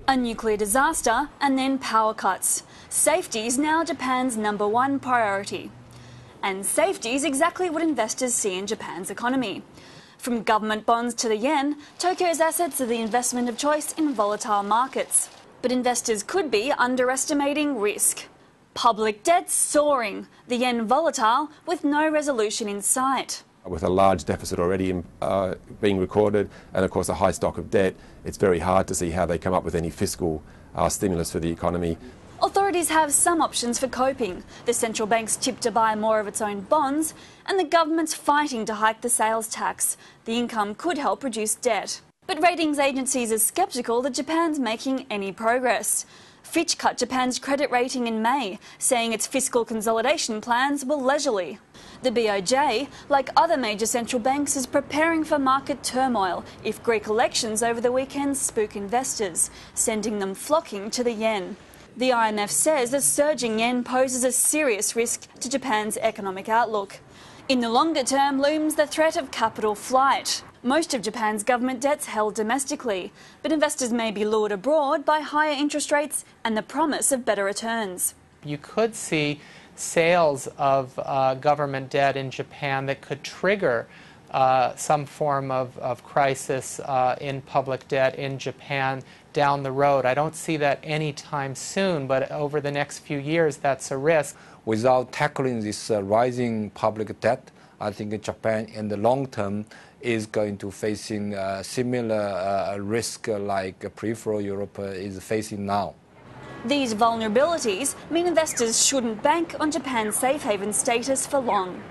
A nuclear disaster and then power cuts. Safety is now Japan's #1 priority. And safety is exactly what investors see in Japan's economy. From government bonds to the yen, Tokyo's assets are the investment of choice in volatile markets. But investors could be underestimating risk. Public debt soaring, the yen volatile with no resolution in sight. With a large deficit already being recorded and of course a high stock of debt, it's very hard to see how they come up with any fiscal stimulus for the economy. Authorities have some options for coping. The central bank's tipped to buy more of its own bonds, and the government's fighting to hike the sales tax. The income could help reduce debt. But ratings agencies are sceptical that Japan's making any progress. Fitch cut Japan's credit rating in May, saying its fiscal consolidation plans were leisurely. The BOJ, like other major central banks, is preparing for market turmoil if Greek elections over the weekend spook investors, sending them flocking to the yen. The IMF says the surging yen poses a serious risk to Japan's economic outlook. In the longer term looms the threat of capital flight. Most of Japan's government debt's held domestically, but investors may be lured abroad by higher interest rates and the promise of better returns. You could see sales of government debt in Japan that could trigger some form of crisis in public debt in Japan down the road. I don't see that anytime soon, but over the next few years, that's a risk. Without tackling this rising public debt, I think Japan in the long term is going to facing similar risk like peripheral Europe is facing now. These vulnerabilities mean investors shouldn't bank on Japan's safe haven status for long.